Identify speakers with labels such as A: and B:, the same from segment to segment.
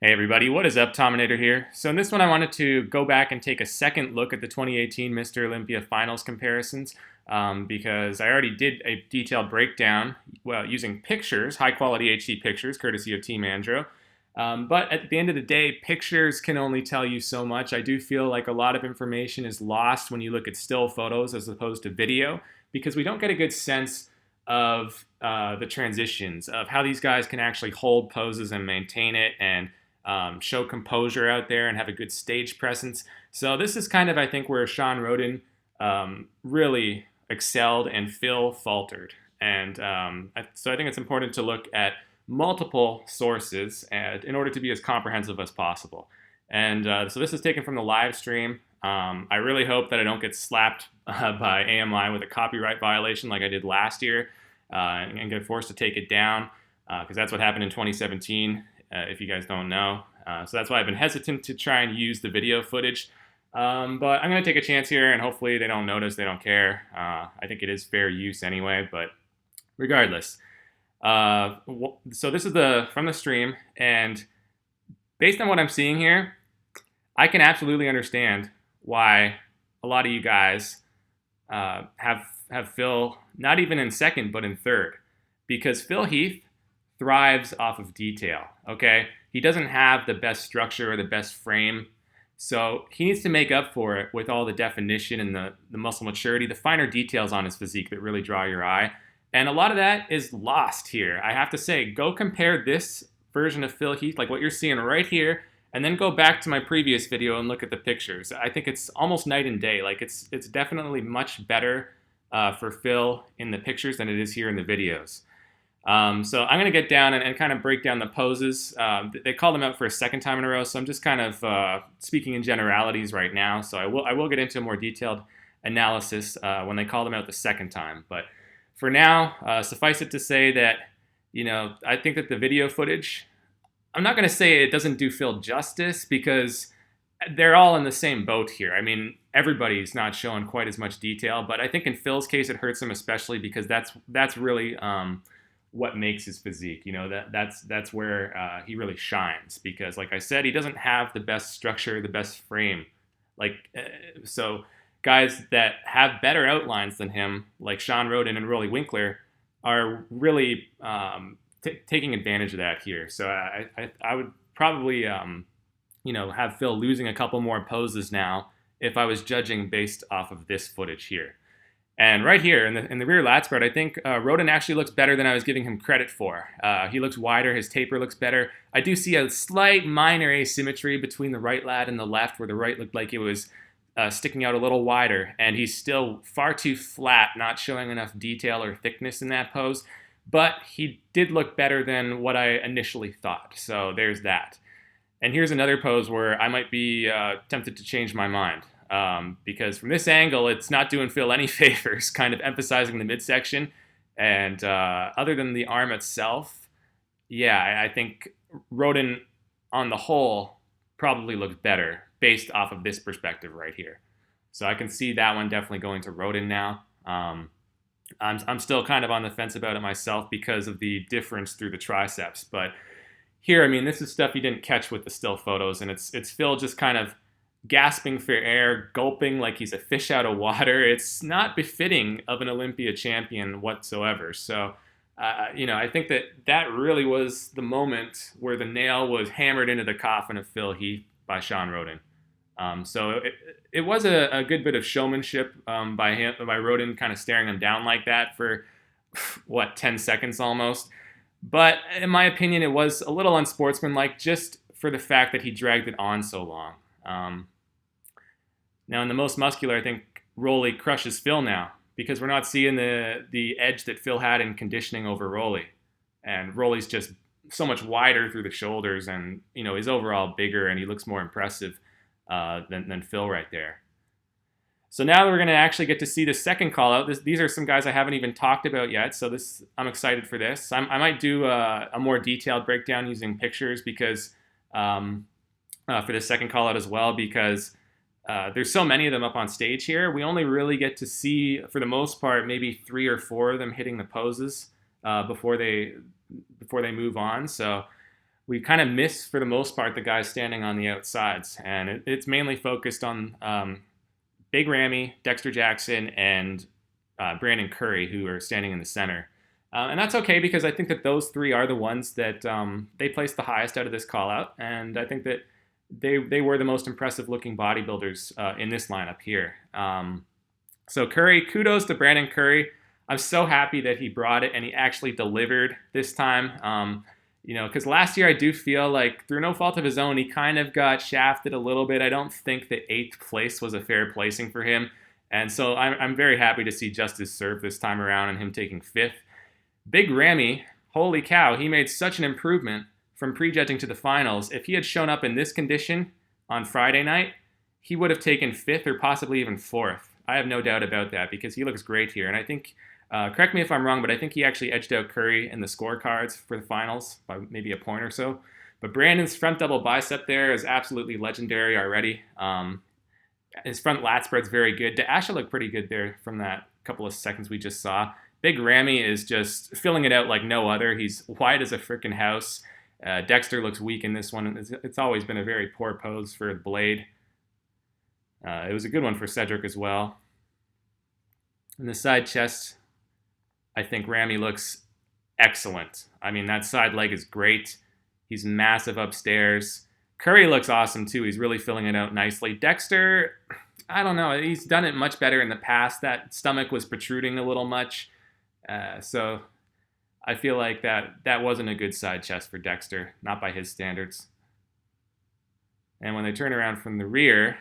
A: Hey everybody, what is up? Tominator here. So in this one I wanted to go back and take a second look at the 2018 Mr. Olympia Finals comparisons because I already did a detailed breakdown using pictures, high quality HD pictures, courtesy of Team Andro. But at the end of the day, pictures can only tell you so much. I do feel like a lot of information is lost when you look at still photos as opposed to video because we don't get a good sense of the transitions, of how these guys can actually hold poses and maintain it and show composure out there and have a good stage presence. So this is kind of, I think, where Shawn really excelled and Phil faltered. And so I think it's important to look at multiple sources in order to be as comprehensive as possible. And so this is taken from the live stream. I really hope that I don't get slapped by AMI with a copyright violation like I did last year and get forced to take it down because that's what happened in 2017. If you guys don't know. So that's why I've been hesitant to try and use the video footage. But I'm going to take a chance here, and hopefully they don't notice, they don't care. I think it is fair use anyway, but regardless. So this is from the stream, and based on what I'm seeing here, I can absolutely understand why a lot of you guys have Phil not even in second, but in third. Because Phil Heath thrives off of detail, okay? He doesn't have the best structure or the best frame, so he needs to make up for it with all the definition and the muscle maturity, the finer details on his physique that really draw your eye. And a lot of that is lost here. I have to say, go compare this version of Phil Heath, like what you're seeing right here, and then go back to my previous video and look at the pictures. I think it's almost night and day. Like it's definitely much better for Phil in the pictures than it is here in the videos. So I'm going to get down and kind of break down the poses. They called them out for a second time in a row, so I'm just kind of speaking in generalities right now. So I will get into a more detailed analysis when they call them out the second time. But for now, suffice it to say that, I think that the video footage, I'm not going to say it doesn't do Phil justice because they're all in the same boat here. I mean, everybody's not showing quite as much detail, but I think in Phil's case it hurts him especially because that's really what makes his physique. That's where he really shines because, like I said, he doesn't have the best structure, the best frame. So guys that have better outlines than him, like Shawn Rhoden and Rolly Winkler, are really taking advantage of that here. So I would probably have Phil losing a couple more poses now if I was judging based off of this footage here. And right here in the rear lat spread, I think Rhoden actually looks better than I was giving him credit for. He looks wider, his taper looks better. I do see a slight minor asymmetry between the right lat and the left, where the right looked like it was sticking out a little wider, and he's still far too flat, not showing enough detail or thickness in that pose. But he did look better than what I initially thought, so there's that. And here's another pose where I might be tempted to change my mind. Because from this angle, it's not doing Phil any favors, kind of emphasizing the midsection. And other than the arm itself, yeah, I think Rhoden on the whole probably looks better based off of this perspective right here. So I can see that one definitely going to Rhoden now. I'm still kind of on the fence about it myself because of the difference through the triceps. But here, I mean, this is stuff you didn't catch with the still photos, and it's Phil just kind of gasping for air, gulping like he's a fish out of water. It's not befitting of an Olympia champion whatsoever. So, I think that really was the moment where the nail was hammered into the coffin of Phil Heath by Shawn Rhoden. So it was a good bit of showmanship by Rhoden kind of staring him down like that for, 10 seconds almost. But in my opinion, it was a little unsportsmanlike just for the fact that he dragged it on so long. Now in the most muscular, I think Rolly crushes Phil now because we're not seeing the edge that Phil had in conditioning over Rolly. And Rolly's just so much wider through the shoulders and, he's overall bigger and he looks more impressive than Phil right there. So now we're going to actually get to see the second call out. These are some guys I haven't even talked about yet, so I'm excited for this. I might do a more detailed breakdown using pictures because for the second call out as well, because there's so many of them up on stage here. We only really get to see, for the most part, maybe 3 or 4 of them hitting the poses before they move on. So we kind of miss, for the most part, the guys standing on the outsides. And it's mainly focused on Big Ramy, Dexter Jackson, and Brandon Curry, who are standing in the center. And that's okay, because I think that those three are the ones that they placed the highest out of this call out. And I think that they were the most impressive looking bodybuilders in this lineup here. So Curry, kudos to Brandon Curry. I'm so happy that he brought it and he actually delivered this time. Because last year I do feel like, through no fault of his own, he kind of got shafted a little bit. I don't think that 8th place was a fair placing for him. And so I'm very happy to see justice served this time around and him taking 5th. Big Ramy, holy cow, he made such an improvement from prejudging to the finals. If he had shown up in this condition on Friday night, he would have taken 5th or possibly even 4th. I have no doubt about that, because he looks great here. And I think, correct me if I'm wrong, but I think he actually edged out Curry in the scorecards for the finals by maybe a point or so. But Brandon's front double bicep there is absolutely legendary already. His front lat spread's very good. Asha looked pretty good there from that couple of seconds we just saw. Big Ramy is just filling it out like no other. He's wide as a freaking house. Dexter looks weak in this one. It's always been a very poor pose for the blade. It was a good one for Cedric as well. In the side chest, I think Ramy looks excellent. I mean, that side leg is great. He's massive upstairs. Curry looks awesome too. He's really filling it out nicely. Dexter, I don't know. He's done it much better in the past. That stomach was protruding a little much. So I feel like that wasn't a good side chest for Dexter, not by his standards. And when they turn around from the rear,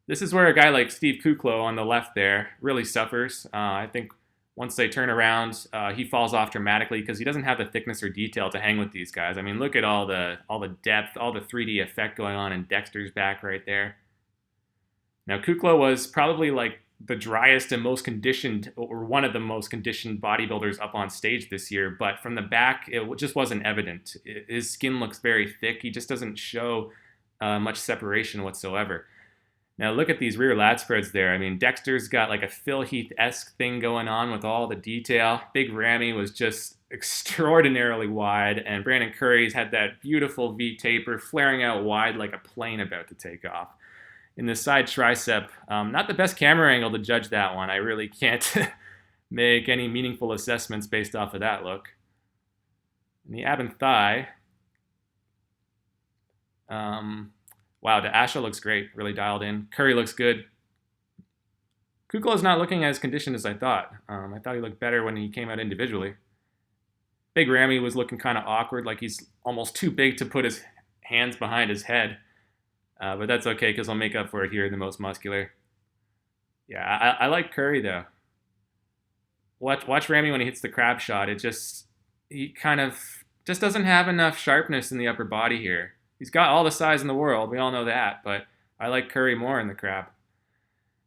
A: this is where a guy like Steve Kuklo on the left there really suffers. I think once they turn around, he falls off dramatically because he doesn't have the thickness or detail to hang with these guys. I mean, look at all the depth, all the 3D effect going on in Dexter's back right there. Now, Kuklo was probably like the driest and most conditioned, or one of the most conditioned bodybuilders up on stage this year, but from the back, it just wasn't evident. His skin looks very thick. He just doesn't show much separation whatsoever. Now look at these rear lat spreads there. I mean, Dexter's got like a Phil Heath-esque thing going on with all the detail. Big Ramy was just extraordinarily wide, and Brandon Curry's had that beautiful V taper flaring out wide like a plane about to take off. In the side tricep, not the best camera angle to judge that one. I really can't make any meaningful assessments based off of that look. In the ab and thigh, wow, the Asha looks great, really dialed in. Curry looks good. Kuklo's not looking as conditioned as I thought. I thought he looked better when he came out individually. Big Ramy was looking kind of awkward, like he's almost too big to put his hands behind his head. But that's okay, because I'll make up for it here in the most muscular. Yeah, I like Curry, though. Watch Ramy when he hits the crab shot. He kind of just doesn't have enough sharpness in the upper body here. He's got all the size in the world. We all know that, but I like Curry more in the crab.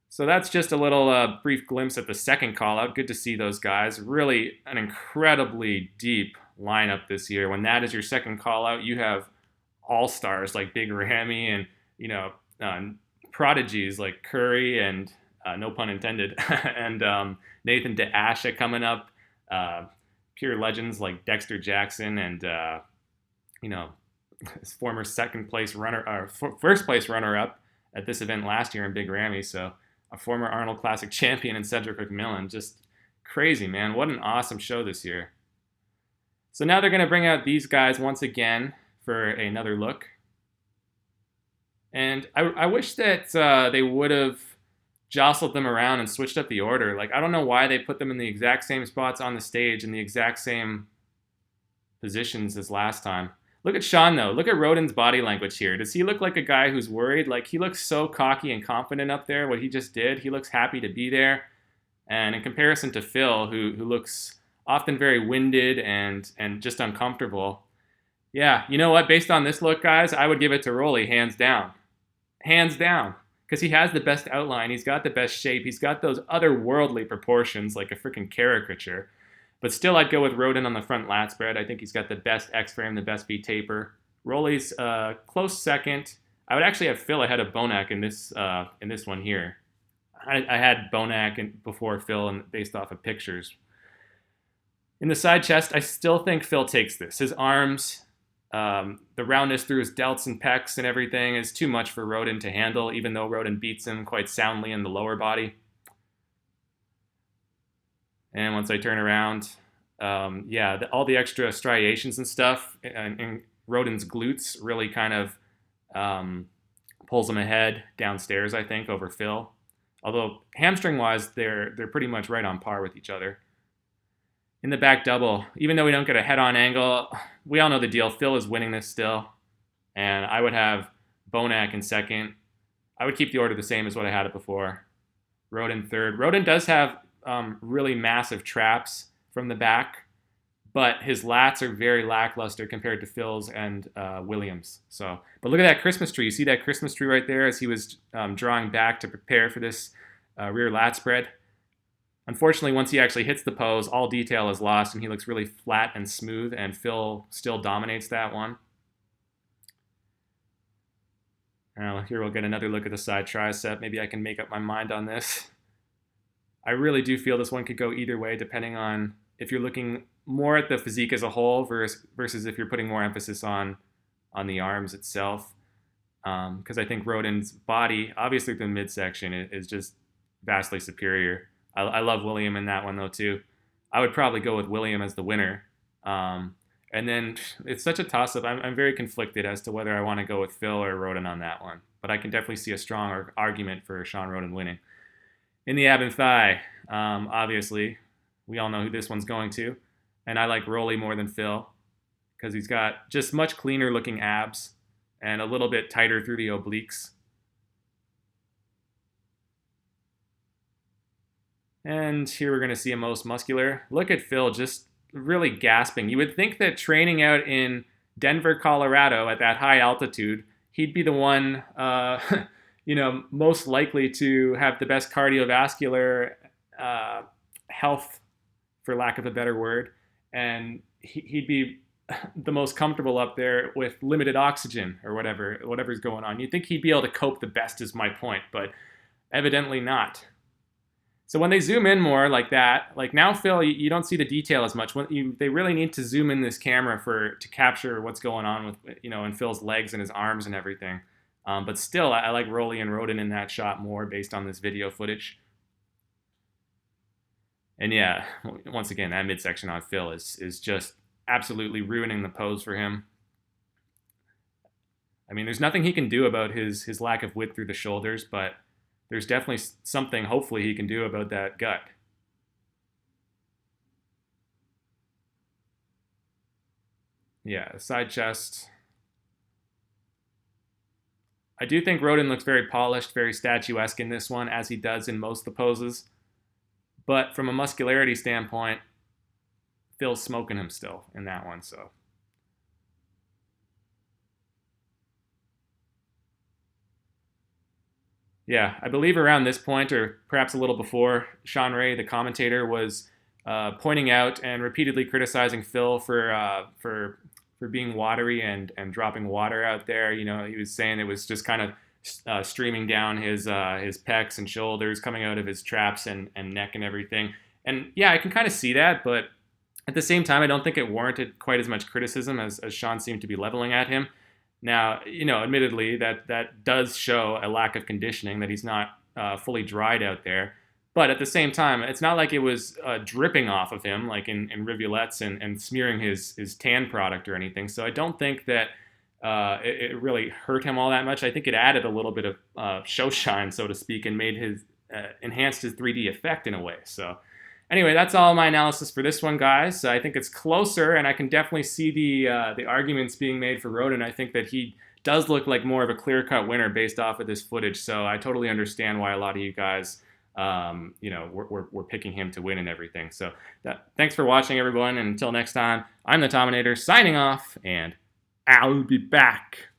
A: So that's just a little brief glimpse at the second call-out. Good to see those guys. Really an incredibly deep lineup this year. When that is your second call-out, you have all-stars like Big Ramy and, prodigies like Curry and, no pun intended, and Nathan DeAsha coming up. Pure legends like Dexter Jackson and, his former first place runner-up at this event last year in Big Ramy. So a former Arnold Classic champion in Cedric McMillan. Just crazy, man. What an awesome show this year. So now they're going to bring out these guys once again for another look. And I wish that they would have jostled them around and switched up the order. Like, I don't know why they put them in the exact same spots on the stage in the exact same positions as last time. Look at Shawn, though. Look at Rodin's body language here. Does he look like a guy who's worried? Like, he looks so cocky and confident up there, what he just did. He looks happy to be there. And in comparison to Phil, who looks often very winded and just uncomfortable, yeah, you know what? Based on this look, guys, I would give it to Rolly, hands down. Hands down. Because he has the best outline. He's got the best shape. He's got those otherworldly proportions like a freaking caricature. But still, I'd go with Rodin on the front lat spread. I think he's got the best X-frame, the best V-taper. Rolly's close second. I would actually have Phil ahead of Bonac in this one here. I had Bonac before Phil and based off of pictures. In the side chest, I still think Phil takes this. His arms, The roundness through his delts and pecs and everything is too much for Roden to handle, even though Roden beats him quite soundly in the lower body. And once I turn around, yeah, all the extra striations and stuff in Roden's glutes really kind of pulls him ahead downstairs, I think, over Phil. Although hamstring-wise, they're pretty much right on par with each other. In the back double, even though we don't get a head-on angle, we all know the deal. Phil is winning this still, and I would have Bonac in second. I would keep the order the same as what I had it before. Roden third. Roden does have really massive traps from the back, but his lats are very lackluster compared to Phil's and Williams. So, but look at that Christmas tree. You see that Christmas tree right there as he was drawing back to prepare for this rear lat spread. Unfortunately, once he actually hits the pose, all detail is lost and he looks really flat and smooth, and Phil still dominates that one. Now, here we'll get another look at the side tricep. Maybe I can make up my mind on this. I really do feel this one could go either way, depending on if you're looking more at the physique as a whole versus if you're putting more emphasis on the arms itself. Because I think Roden's body, obviously the midsection, is just vastly superior. I love William in that one, though, too. I would probably go with William as the winner. And then it's such a toss-up. I'm very conflicted as to whether I want to go with Phil or Roden on that one. But I can definitely see a strong argument for Shawn Roden winning. In the ab and thigh, obviously, we all know who this one's going to. And I like Rolly more than Phil because he's got just much cleaner looking abs and a little bit tighter through the obliques. And here we're going to see a most muscular. Look at Phil just really gasping. You would think that training out in Denver, Colorado at that high altitude, he'd be the one most likely to have the best cardiovascular health, for lack of a better word, and he'd be the most comfortable up there with limited oxygen or whatever's going on. You'd think he'd be able to cope the best, is my point, but evidently not. So when they zoom in more like that, like now, Phil, you don't see the detail as much. They really need to zoom in this camera to capture what's going on with in Phil's legs and his arms and everything. But still, I like Rolly and Roden in that shot more based on this video footage. And yeah, once again, that midsection on Phil is just absolutely ruining the pose for him. I mean, there's nothing he can do about his lack of width through the shoulders, but there's definitely something, hopefully, he can do about that gut. Yeah, side chest. I do think Roden looks very polished, very statuesque in this one, as he does in most of the poses. But from a muscularity standpoint, Phil's smoking him still in that one, so. Yeah, I believe around this point, or perhaps a little before, Shawn Ray, the commentator, was pointing out and repeatedly criticizing Phil for being watery and dropping water out there. He was saying it was just kind of streaming down his pecs and shoulders, coming out of his traps and neck and everything. And yeah, I can kind of see that, but at the same time, I don't think it warranted quite as much criticism as Shawn seemed to be leveling at him. Now, admittedly, that does show a lack of conditioning, that he's not fully dried out there. But at the same time, it's not like it was dripping off of him, like in rivulets and smearing his tan product or anything. So I don't think that it really hurt him all that much. I think it added a little bit of show shine, so to speak, and made enhanced his 3D effect in a way. So anyway, that's all my analysis for this one, guys. I think it's closer, and I can definitely see the arguments being made for Roden. I think that he does look like more of a clear-cut winner based off of this footage. So I totally understand why a lot of you guys, we're picking him to win and everything. So thanks for watching, everyone. And until next time, I'm the Tominator signing off, and I'll be back.